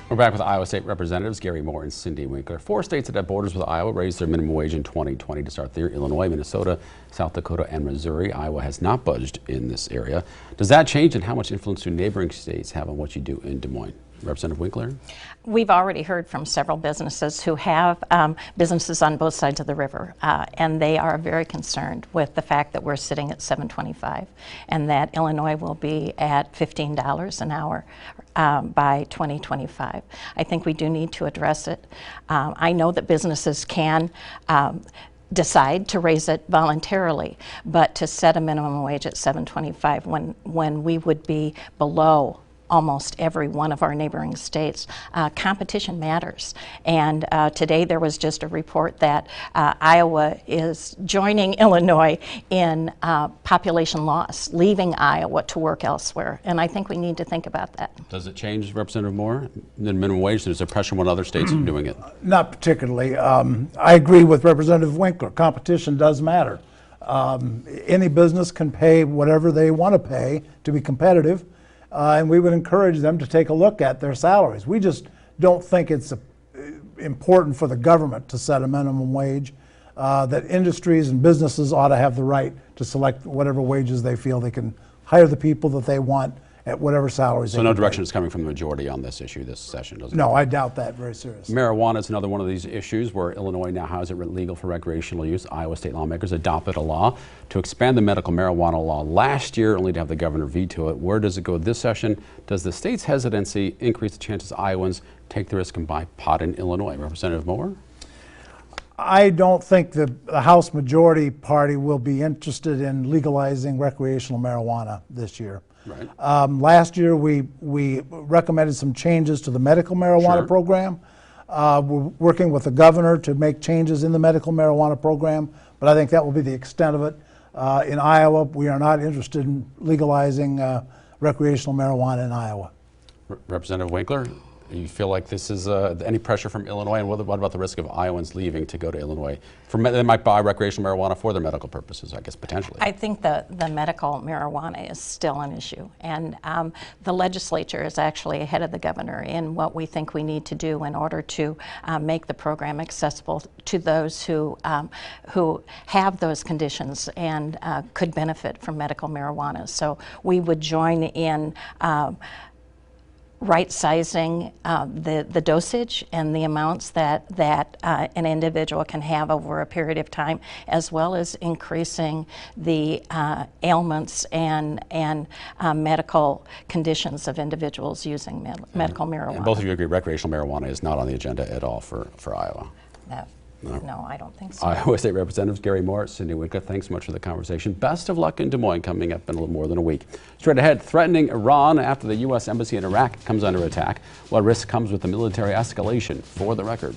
We're back with Iowa State Representatives Gary Moore and Cindy Winkler. 4 states that have borders with Iowa raised their minimum wage in 2020 to start the year: Illinois, Minnesota, South Dakota, and Missouri. Iowa has not budged in this area. Does that change, and how much influence do neighboring states have on what you do in Des Moines? Representative Winkler? We've already heard from several businesses who have businesses on both sides of the river, and they are very concerned with the fact that we're sitting at $7.25 and that Illinois will be at $15 an hour by 2025. I think we do need to address it. I know that businesses can decide to raise it voluntarily, but to set a minimum wage at $7.25 when we would be below almost every one of our neighboring states, competition matters. And today there was just a report that Iowa is joining Illinois in population loss, leaving Iowa to work elsewhere. And I think we need to think about that. Does it change, Representative Moore, the minimum wage? There's a pressure on other states from doing it. Not particularly. I agree with Representative Winkler. Competition does matter. Any business can pay whatever they want to pay to be competitive. And we would encourage them to take a look at their salaries. We just don't think it's important for the government to set a minimum wage, that industries and businesses ought to have the right to select whatever wages they feel they can hire the people that they want at whatever salaries. So no direction is coming from the majority on this issue this session, doesn't it? No, I doubt that very seriously. Marijuana is another one of these issues where Illinois now has it legal for recreational use. Iowa state lawmakers adopted a law to expand the medical marijuana law last year, only to have the governor veto it. Where does it go this session? Does the state's hesitancy increase the chances Iowans take the risk and buy pot in Illinois? Representative Moore? I don't think the House Majority Party will be interested in legalizing recreational marijuana this year. Right. Last year we recommended some changes to the medical marijuana program. We're working with the governor to make changes in the medical marijuana program, but I think that will be the extent of it. In Iowa, we are not interested in legalizing recreational marijuana in Iowa. Representative Winkler, you feel like this is any pressure from Illinois, and what about the risk of Iowans leaving to go to Illinois? They might buy recreational marijuana for their medical purposes, I guess, potentially. I think the medical marijuana is still an issue, and the legislature is actually ahead of the governor in what we think we need to do in order to make the program accessible to those who have those conditions and could benefit from medical marijuana. So we would join in right-sizing the dosage and the amounts that an individual can have over a period of time, as well as increasing the ailments and medical conditions of individuals using medical marijuana. And both of you agree recreational marijuana is not on the agenda at all for Iowa? No, I don't think so. Iowa State Representatives Gary Moore, Cindy Winkler, thanks so much for the conversation. Best of luck in Des Moines coming up in a little more than a week. Straight ahead, threatening Iran after the U.S. Embassy in Iraq comes under attack. What risk comes with the military escalation? For the record.